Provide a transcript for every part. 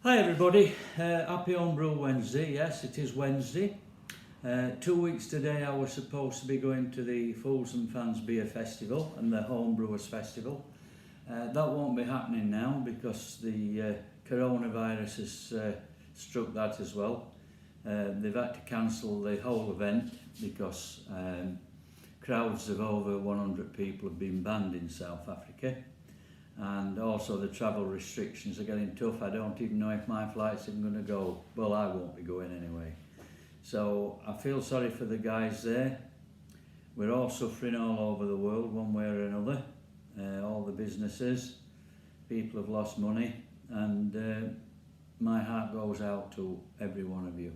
Hi everybody, happy Homebrew Wednesday. Yes, it is Wednesday. 2 weeks today I was supposed to be going to the Fools and Fans Beer Festival and the Homebrewers Festival. That won't be happening now because the coronavirus has struck that as well. They've had to cancel the whole event because crowds of over 100 people have been banned in South Africa. And also the travel restrictions are getting tough. I don't even know if my flight's even going to go. Well, I won't be going anyway. So I feel sorry for the guys there. We're all suffering all over the world one way or another. All the businesses, people have lost money, and my heart goes out to every one of you.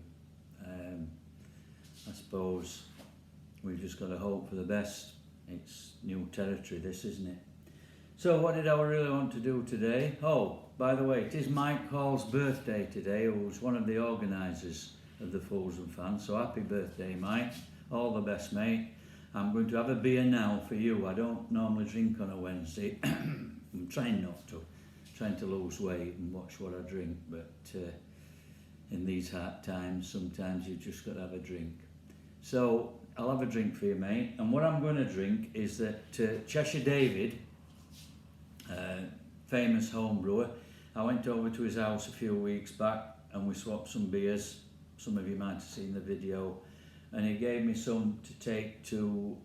I suppose we've just got to hope for the best. It's new territory, this, isn't it? So what did I really want to do today? Oh, by the way, it is Mike Hall's birthday today, who's one of the organisers of the Fools and Fans. So happy birthday, Mike. All the best, mate. I'm going to have a beer now for you. I don't normally drink on a Wednesday. I'm trying not to. Trying to lose weight and watch what I drink. But in these hard times, sometimes you've just got to have a drink. So I'll have a drink for you, mate. And what I'm going to drink is that Cheshire David, famous home brewer. I went over to his house a few weeks back and we swapped some beers. Some of you might have seen the video. And he gave me some to take to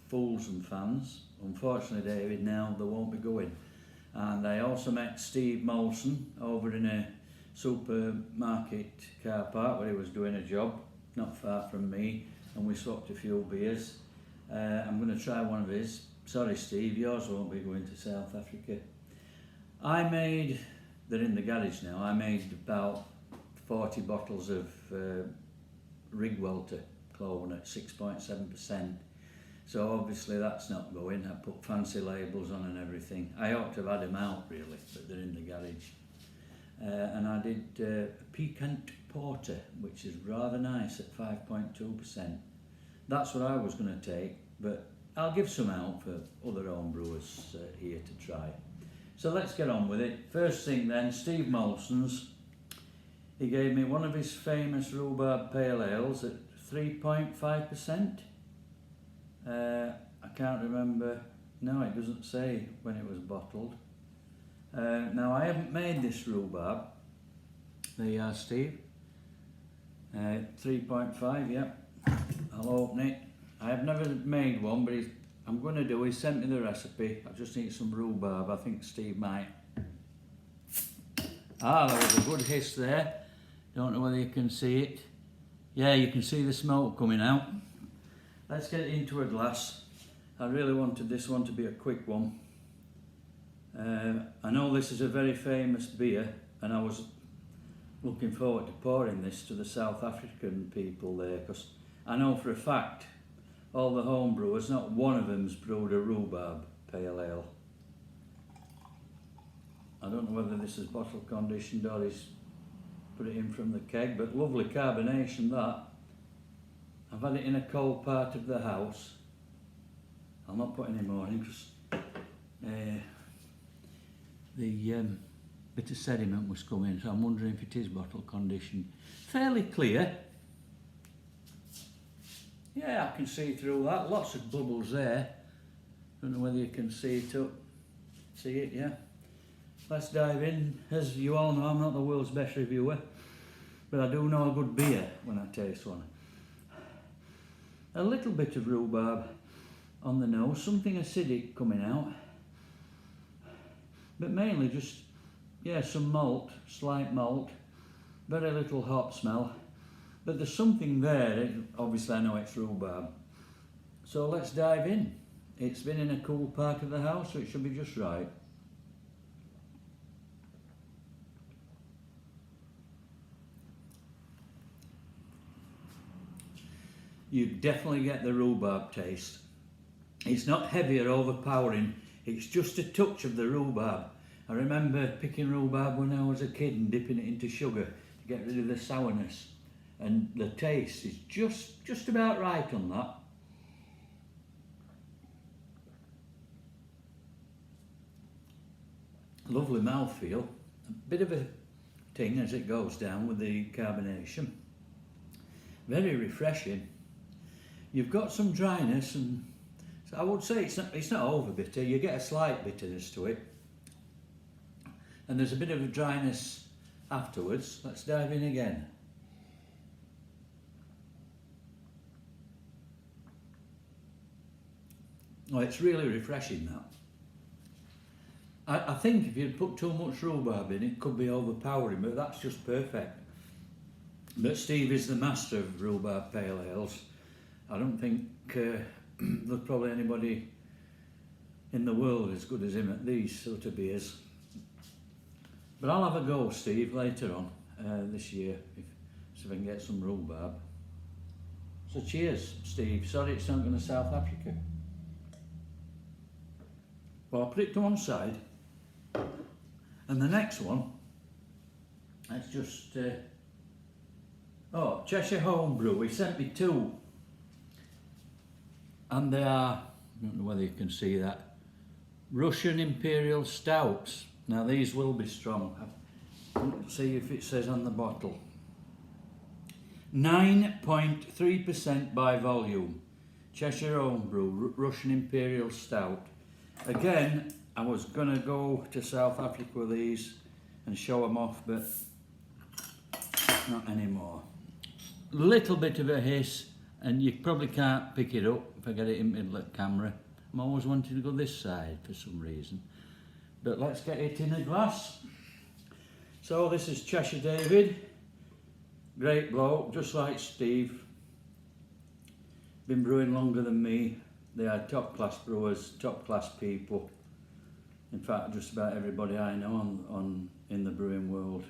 Fools and Fans. Unfortunately, David, now they won't be going. And I also met Steve Molson over in a supermarket car park where he was doing a job, not far from me. And we swapped a few beers. I'm going to try one of his. Sorry Steve, yours won't be going to South Africa. They're in the garage now, I made about 40 bottles of Rigwelter clone at 6.7%. So obviously that's not going. I put fancy labels on and everything. I ought to have had them out really, but they're in the garage. And I did a Pecan Porter, which is rather nice at 5.2%. That's what I was going to take, but I'll give some out for other home brewers here to try. So let's get on with it. First thing then, Steve Molson's. He gave me one of his famous rhubarb pale ales at 3.5%. I can't remember, no, it doesn't say when it was bottled. Now I haven't made this rhubarb. There you are, Steve. 3.5, yep. I'll open it. I have never made one, but I'm going to do. He sent me the recipe. I just need some rhubarb. I think Steve might. Ah, there was a good hiss there. Don't know whether you can see it. Yeah, you can see the smoke coming out. Let's get it into a glass. I really wanted this one to be a quick one. I know this is a very famous beer, and I was looking forward to pouring this to the South African people there, because I know for a fact all the home brewers, not one of them's brewed a rhubarb pale ale. I don't know whether this is bottle conditioned or he's put it in from the keg, but lovely carbonation that. I've had it in a cold part of the house. I'll not put any more in because the bit of sediment was coming, so I'm wondering if it is bottle conditioned. Fairly clear. Yeah, I can see through that. Lots of bubbles there. Don't know whether you can see it up. See it, yeah? Let's dive in. As you all know, I'm not the world's best reviewer, but I do know a good beer when I taste one. A little bit of rhubarb on the nose, something acidic coming out, but mainly just, yeah, some malt, slight malt, very little hop smell. But there's something there. Obviously I know it's rhubarb. So let's dive in. It's been in a cool part of the house, so it should be just right. You definitely get the rhubarb taste. It's not heavy or overpowering. It's just a touch of the rhubarb. I remember picking rhubarb when I was a kid and dipping it into sugar to get rid of the sourness. And the taste is just about right on that. Lovely mouthfeel. A bit of a ting as it goes down with the carbonation. Very refreshing. You've got some dryness, and so I would say it's not over bitter. You get a slight bitterness to it, and there's a bit of a dryness afterwards. Let's dive in again. Oh, it's really refreshing, that. I think if you'd put too much rhubarb in, it could be overpowering, but that's just perfect. But Steve is the master of rhubarb pale ales. I don't think there's probably anybody in the world as good as him at these sort of beers. But I'll have a go, Steve, later on this year, if I can get some rhubarb. So cheers, Steve. Sorry it's not going to South Africa. Well, I'll put it to one side. And the next one, let's just... oh, Cheshire Homebrew. He sent me two. And they are, I don't know whether you can see that, Russian Imperial Stouts. Now these will be strong. Let's see if it says on the bottle. 9.3% by volume. Cheshire Homebrew, Russian Imperial Stout. Again, I was going to go to South Africa with these and show them off, but not anymore. Little bit of a hiss, and you probably can't pick it up if I get it in the middle of the camera. I'm always wanting to go this side for some reason. But let's get it in a glass. So this is Cheshire David. Great bloke, just like Steve. Been brewing longer than me. They are top class brewers, top class people. In fact, just about everybody I know in the brewing world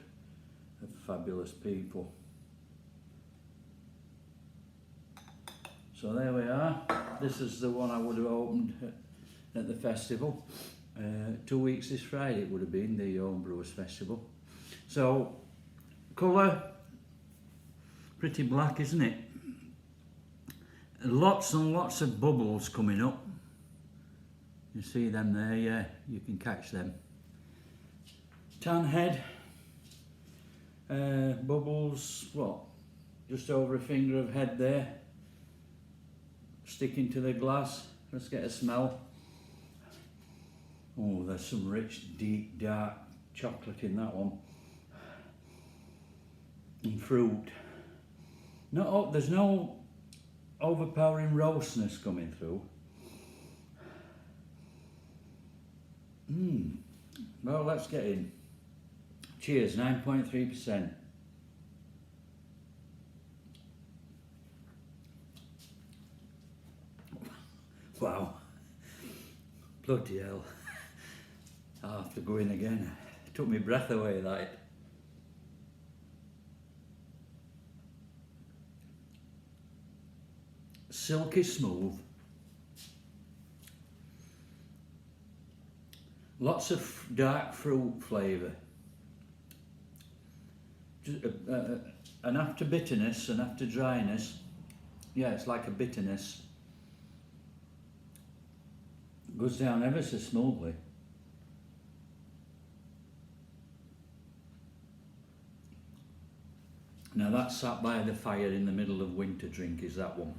are fabulous people. So there we are. This is the one I would have opened at the festival. 2 weeks this Friday it would have been, the Homebrewers Festival. So, colour, pretty black, isn't it? Lots and lots of bubbles coming up. You see them there, yeah, you can catch them. Tan head, bubbles, what, just over a finger of head there, sticking to the glass. Let's get a smell. Oh, there's some rich, deep, dark chocolate in that one. And fruit. No, there's no overpowering roastness coming through. Well, let's get in. Cheers, 9.3%. Wow. Bloody hell. I'll have to go in again. It took my breath away, that. Silky smooth. Lots of dark fruit flavour. And after bitterness and after dryness, yeah, it's like a bitterness. Goes down ever so smoothly. Now that's sat by the fire in the middle of winter drink, is that one.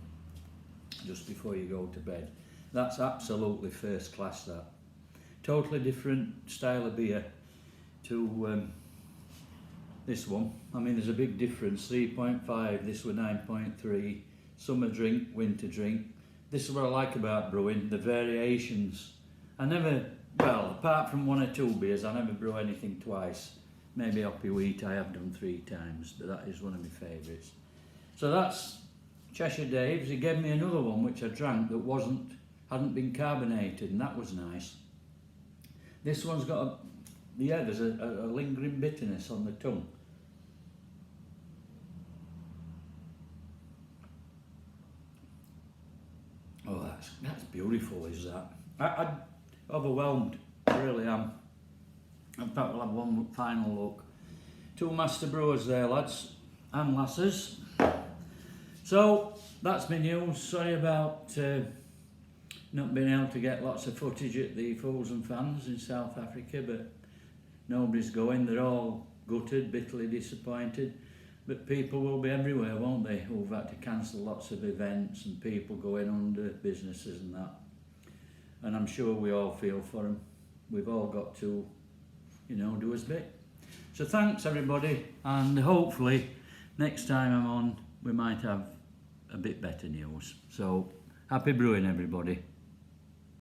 Just before you go to bed. That's absolutely first class, that. Totally different style of beer to this one. I mean, there's a big difference, 3.5, this was 9.3, summer drink, winter drink. This is what I like about brewing, the variations. I never, well, apart from one or two beers, I never brew anything twice. Maybe Hoppy Wheat I have done 3 times, but that is one of my favourites. So that's Cheshire Dave's. He gave me another one which I drank that hadn't been carbonated, and that was nice. This one's got there's a lingering bitterness on the tongue. Oh, that's beautiful, is that? I'm overwhelmed, I really am. In fact, we'll have one final look. 2 master brewers there, lads and lasses. So, that's my news. Sorry about not being able to get lots of footage at the Fools and Fans in South Africa, but nobody's going. They're all gutted, bitterly disappointed. But people will be everywhere, won't they, who've had to cancel lots of events and people going under, businesses and that. And I'm sure we all feel for them. We've all got to, you know, do us bit. So thanks everybody, and hopefully next time I'm on we might have a bit better news. So happy brewing everybody.